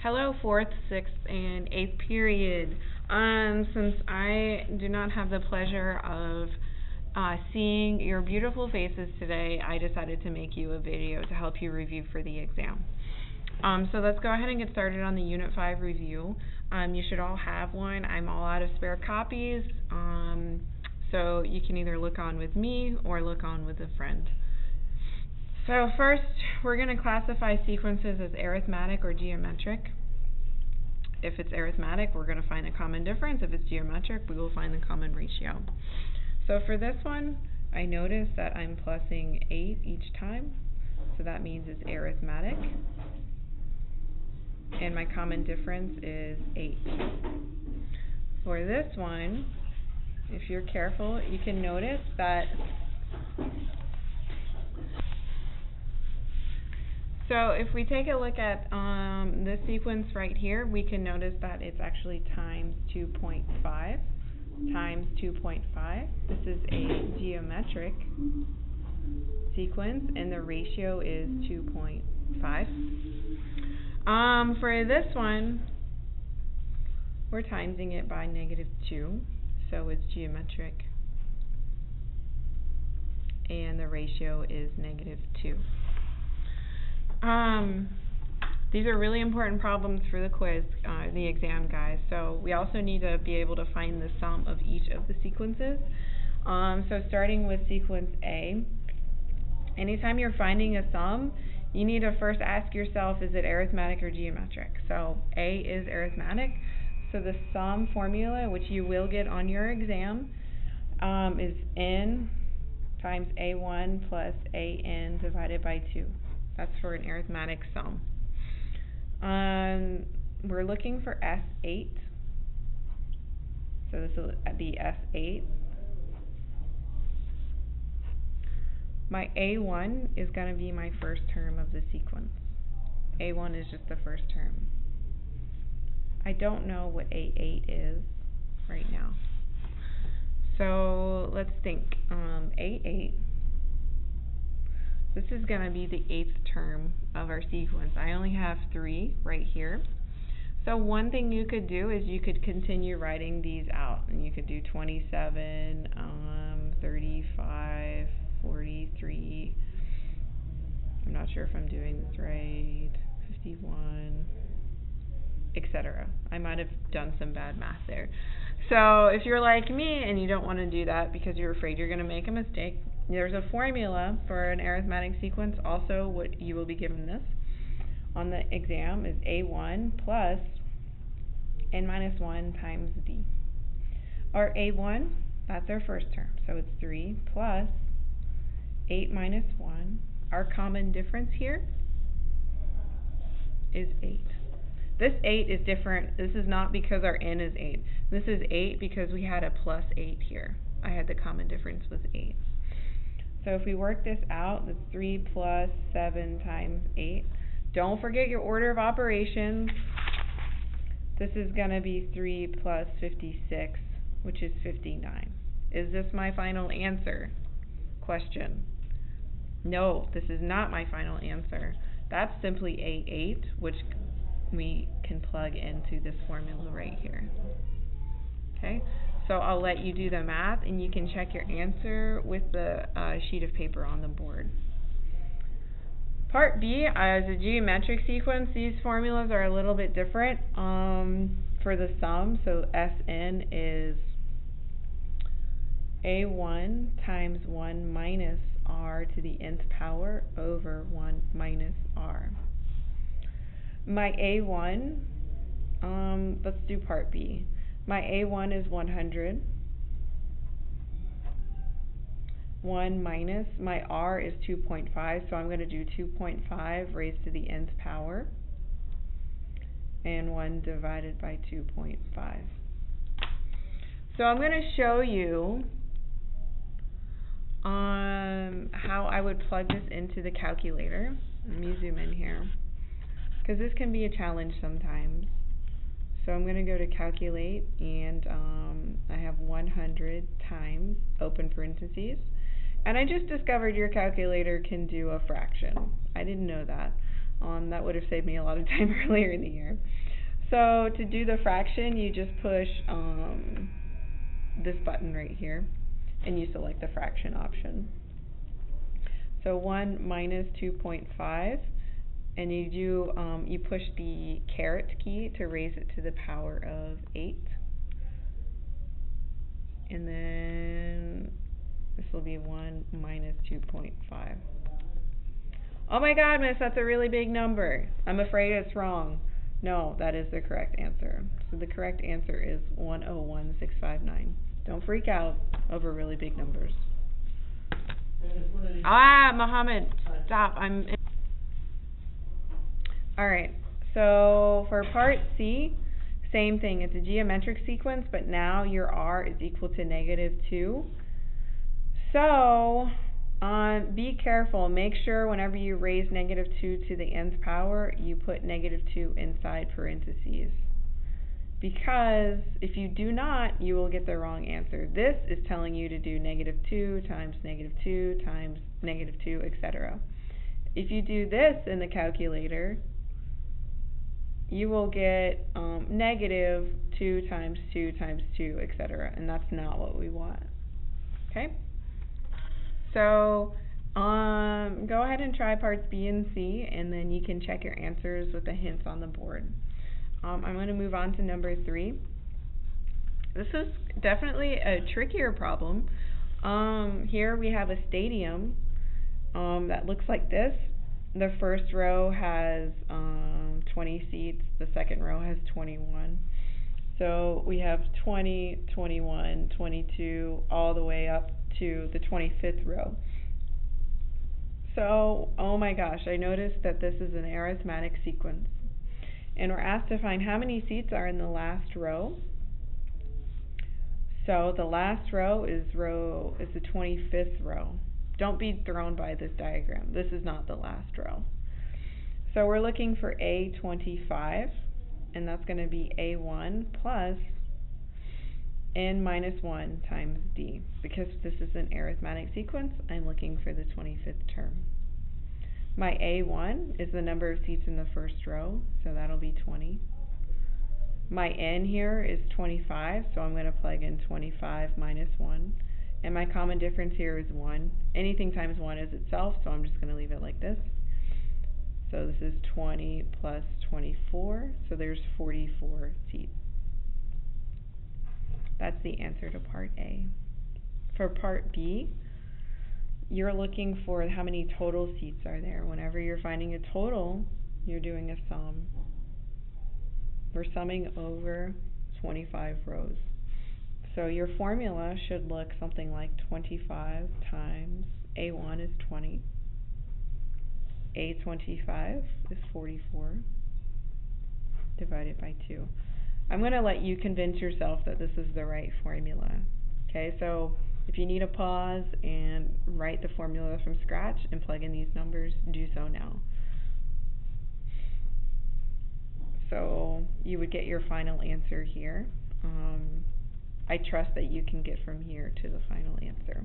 Hello, fourth, sixth, and eighth period. Since I do not have the pleasure of seeing your beautiful faces today, I decided to make you a video to help you review for the exam. So let's go ahead and get started on the Unit 5 review. You should all have one. I'm all out of spare copies, so you can either look on with me or look on with a friend. So first, we're going to classify sequences as arithmetic or geometric. If it's arithmetic, we're going to find the common difference. If it's geometric, we will find the common ratio. So for this one, I notice that I'm plussing 8 each time, so that means it's arithmetic. And my common difference is 8. For this one, if you're careful, you can notice that so if we take a look at this sequence right here, we can notice that it's actually times 2.5 times 2.5. This is a geometric sequence, and the ratio is 2.5. For this one, we're timesing it by -2, so it's geometric, and the ratio is -2. These are really important problems for the quiz, the exam, guys. So we also need to be able to find the sum of each of the sequences. So starting with sequence A, anytime you're finding a sum, you need to first ask yourself, is it arithmetic or geometric? So A is arithmetic. So the sum formula, which you will get on your exam, is N times A1 plus AN divided by 2. That's for an arithmetic sum. We're looking for S8. So this will be S8. My A1 is going to be my first term of the sequence. A1 is just the first term. I don't know what A8 is right now. So let's think. A8. This is going to be the 8th term of our sequence. I only have 3 right here. So one thing you could do is you could continue writing these out. And you could do 27, 35, 43. I'm not sure if I'm doing this right. 51, etc. I might have done some bad math there. So if you're like me and you don't want to do that because you're afraid you're going to make a mistake, there's a formula for an arithmetic sequence. Also, what you will be given this on the exam is A1 plus N minus 1 times D. Our A1, that's our first term, so it's 3 plus 8 minus 1. Our common difference here is 8. This 8 is different. This is not because our N is 8. This is 8 because we had a plus 8 here. I had the common difference was 8. So if we work this out, that's 3 plus 7 times 8. Don't forget your order of operations. This is going to be 3 plus 56, which is 59. Is this my final answer? Question. No, this is not my final answer. That's simply A8, which we can plug into this formula right here. Okay? So I'll let you do the math, and you can check your answer with the sheet of paper on the board. Part B, as a geometric sequence, these formulas are a little bit different for the sum. So Sn is A1 times 1 minus r to the nth power over 1 minus r. My A1, let's do part B. My A1 is 100. 1 minus, my R is 2.5, so I'm going to do 2.5 raised to the nth power, and 1 divided by 2.5. So I'm going to show you how I would plug this into the calculator. Let me zoom in here, because this can be a challenge sometimes. So I'm going to go to calculate, and I have 100 times, open parentheses, and I just discovered your calculator can do a fraction. I didn't know that. That would have saved me a lot of time earlier in the year. So to do the fraction, you just push this button right here, and you select the fraction option. So 1 minus 2.5, and you push the caret key to raise it to the power of 8. And then this will be 1 minus 2.5. Oh my god, miss, that's a really big number. I'm afraid it's wrong. No, that is the correct answer. So the correct answer is 101,659. Don't freak out over really big numbers. Mohammed, stop. Alright, so for part C, same thing. It's a geometric sequence, but now your r is equal to -2. So, be careful. Make sure whenever you raise -2 to the nth power, you put -2 inside parentheses. Because if you do not, you will get the wrong answer. This is telling you to do -2 times -2 times -2, etc. If you do this in the calculator, you will get -2 times 2 times 2, etc. And that's not what we want. Okay? So, go ahead and try parts B and C, and then you can check your answers with the hints on the board. I'm going to move on to number 3. This is definitely a trickier problem. Here we have a stadium that looks like this. The first row has 20 seats, the second row has 21. So we have 20, 21, 22, all the way up to the 25th row. So, oh my gosh, I noticed that this is an arithmetic sequence. And we're asked to find how many seats are in the last row. So the last row is the 25th row. Don't be thrown by this diagram. This is not the last row. So we're looking for A25, and that's going to be A1 plus n minus 1 times d. Because this is an arithmetic sequence, I'm looking for the 25th term. My A1 is the number of seats in the first row, so that'll be 20. My n here is 25, so I'm going to plug in 25 minus 1. And my common difference here is 1. Anything times 1 is itself, so I'm just going to leave it like this. So this is 20 plus 24, so there's 44 seats. That's the answer to part A. For part B, you're looking for how many total seats are there. Whenever you're finding a total, you're doing a sum. We're summing over 25 rows. So your formula should look something like 25 times A1 is 20. A25 is 44 divided by 2. I'm going to let you convince yourself that this is the right formula. Okay, so if you need a pause and write the formula from scratch and plug in these numbers, do so now. So you would get your final answer here. I trust that you can get from here to the final answer.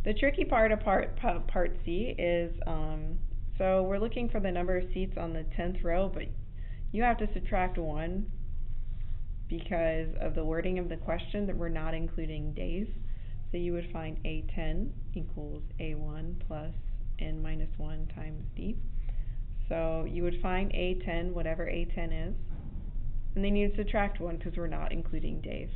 The tricky part of part C is, so we're looking for the number of seats on the 10th row, but you have to subtract 1 because of the wording of the question that we're not including days. So you would find A10 equals A1 plus n minus 1 times d. So you would find A10, whatever A10 is, and then you'd subtract 1 because we're not including days.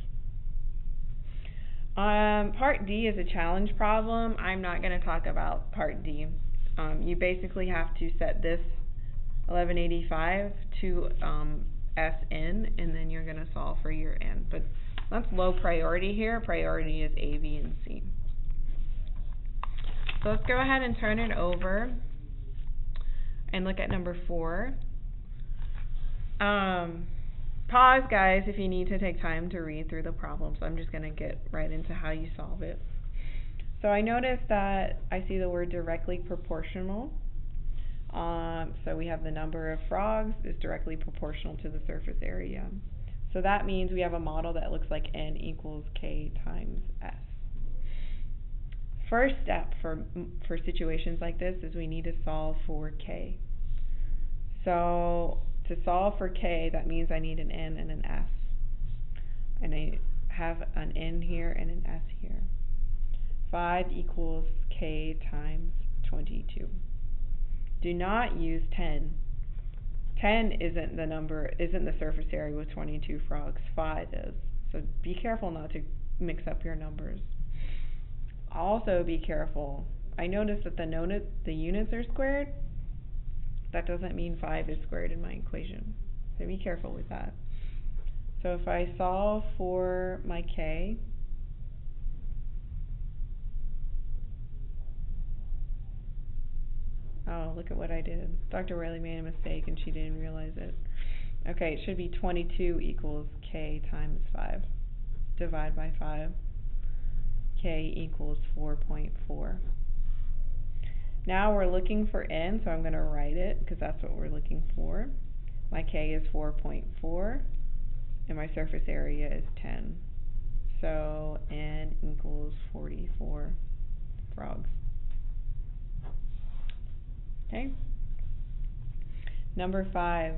Part D is a challenge problem. I'm not going to talk about part D. You basically have to set this 1185 to Sn, and then you're going to solve for your n. But that's low priority here. Priority is A, B, and C. So let's go ahead and turn it over and look at number 4. Pause, guys, if you need to take time to read through the problems. I'm just going to get right into how you solve it. So I noticed that I see the word directly proportional. So we have the number of frogs is directly proportional to the surface area. So that means we have a model that looks like n equals k times s. First step for situations like this is we need to solve for k. So to solve for k, that means I need an n and an s. And I have an n here and an s here. 5 equals k times 22. Do not use 10. 10 isn't the surface area with 22 frogs. 5 is. So be careful not to mix up your numbers. Also be careful. I noticed that the units are squared. That doesn't mean 5 is squared in my equation. So be careful with that. So if I solve for my k, oh, look at what I did. Dr. Riley made a mistake and she didn't realize it. Okay, it should be 22 equals k times 5. Divide by 5. K equals 4.4. Now we're looking for n, so I'm going to write it because that's what we're looking for. My k is 4.4 and my surface area is 10. So n equals 44 frogs. Okay. Number 5.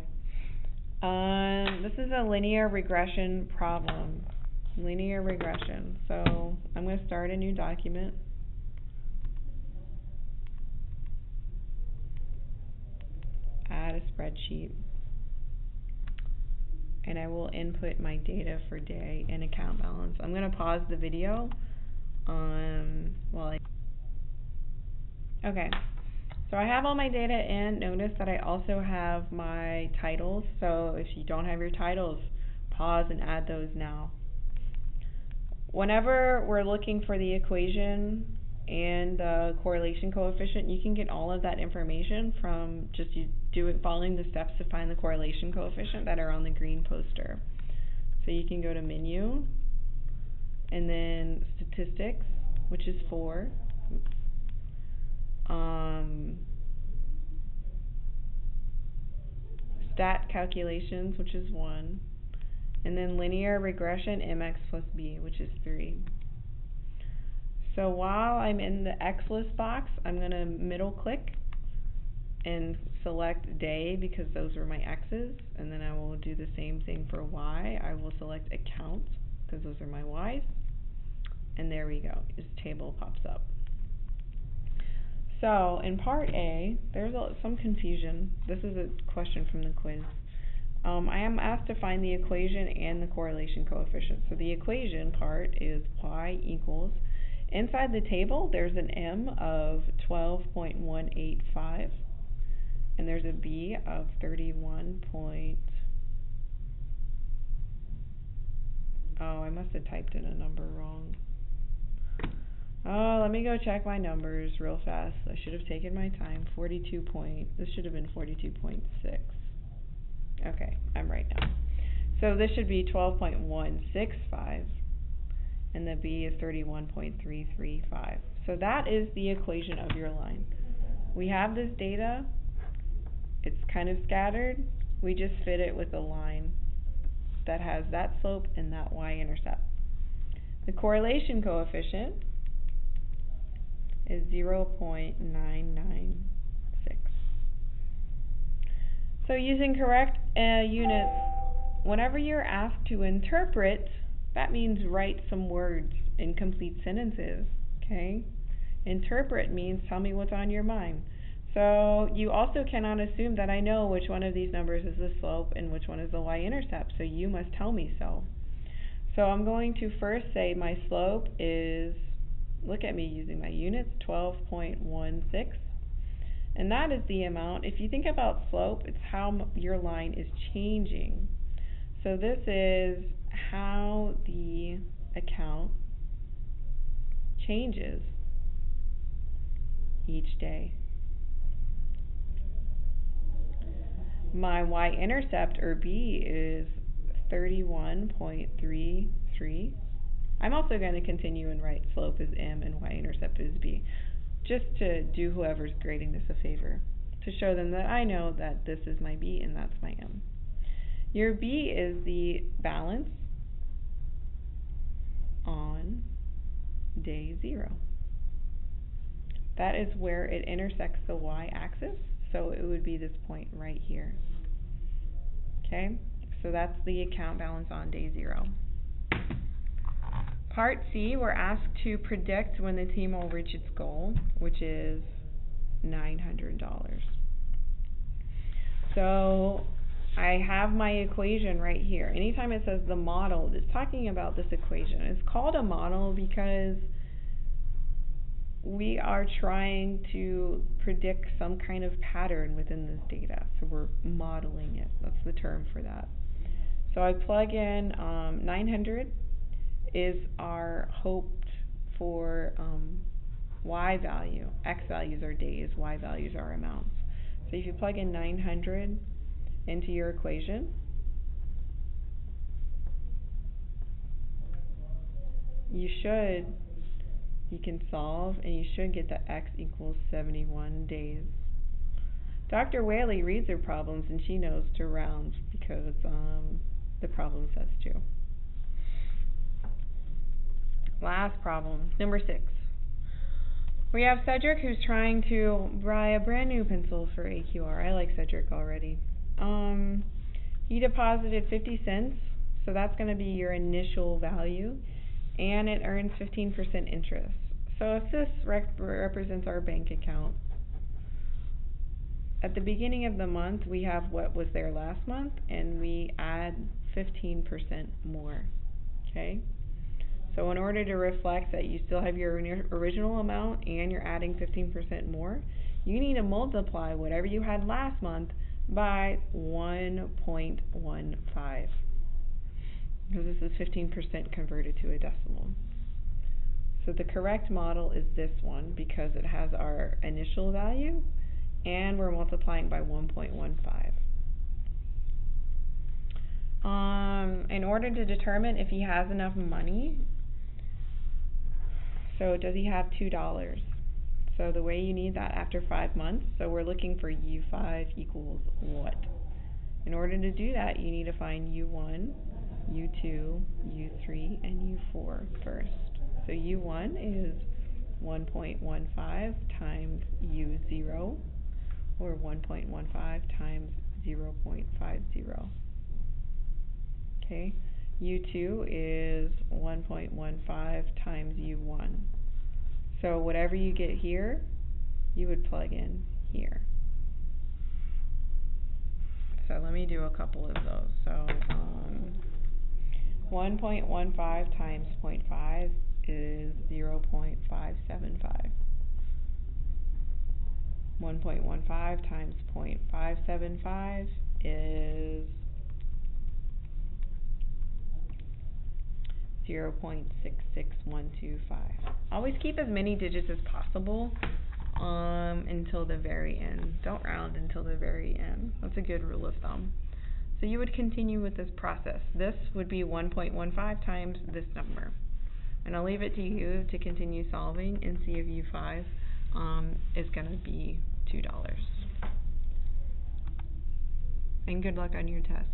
This is a linear regression problem. Linear regression. So I'm going to start a new document. Add a spreadsheet. And I will input my data for day and account balance. I'm going to pause the video Okay. So I have all my data in. Notice that I also have my titles. So if you don't have your titles, pause and add those now. Whenever we're looking for the equation and the correlation coefficient, you can get all of that information from just following the steps to find the correlation coefficient that are on the green poster. So you can go to Menu, and then Statistics, which is 4. Stat Calculations, which is 1. And then Linear Regression, mx plus b, which is 3. So while I'm in the X list box, I'm going to middle click and select day because those are my X's, and then I will do the same thing for Y. I will select account because those are my Y's, and there we go. This table pops up. So in part A, there's some confusion. This is a question from the quiz. I am asked to find the equation and the correlation coefficient. So the equation part is y equals, inside the table there's an m of 12.185 and there's a b of 31. Oh, I must have typed in a number wrong. Oh, let me go check my numbers real fast. I should have taken my time. This should have been 42.6. Okay, I'm right now. So this should be 12.165, and the b is 31.335. So that is the equation of your line. We have this data. It's kind of scattered. We just fit it with a line that has that slope and that y-intercept. The correlation coefficient is 0.996. So using correct units, whenever you're asked to interpret, that means write some words in complete sentences, okay? Interpret means tell me what's on your mind. So you also cannot assume that I know which one of these numbers is the slope and which one is the y-intercept, so you must tell me so. So I'm going to first say my slope is, look at me using my units, 12.16. And that is the amount. If you think about slope, it's how your line is changing. So this is how the account changes each day. My y-intercept, or b, is 31.33. I'm also going to continue and write slope is m and y-intercept is b, just to do whoever's grading this a favor, to show them that I know that this is my b and that's my m. Your b is the balance on day 0. that is where it intersects the y-axis, so it would be this point right here. Okay, so that's the account balance on day 0. Part C, we're asked to predict when the team will reach its goal, which is $900. So I have my equation right here. Anytime it says the model, it's talking about this equation. It's called a model because we are trying to predict some kind of pattern within this data. So we're modeling it. That's the term for that. So I plug in 900 is our hoped for y value. X values are days, y values are amounts. So if you plug in 900 into your equation, you can solve and you should get that x equals 71 days. Dr. Whaley reads her problems and she knows to round because the problem says to. Last problem, number 6. We have Cedric who's trying to buy a brand new pencil for AQR. I like Cedric already. He deposited 50 cents, so that's going to be your initial value, and it earns 15% interest. So if this represents our bank account, at the beginning of the month we have what was there last month, and we add 15% more. Okay? So in order to reflect that you still have your original amount and you're adding 15% more, you need to multiply whatever you had last month by 1.15, because this is 15% converted to a decimal. So the correct model is this one because it has our initial value and we're multiplying by 1.15. In order to determine if he has enough money, so does he have $2? So the way you need that after 5 months, so we're looking for U5 equals what? In order to do that, you need to find U1, U2, U3, and U4 first. So U1 is 1.15 times U0, or 1.15 times 0.50. Okay, U2 is 1.15 times U1. So whatever you get here, you would plug in here. So let me do a couple of those. So 1.15 times 0.5 is 0.575. 1.15 times 0.575 is 0.66125. Always keep as many digits as possible until the very end. Don't round until the very end. That's a good rule of thumb. So you would continue with this process. This would be 1.15 times this number. And I'll leave it to you to continue solving and see if U5 is going to be $2. And good luck on your test.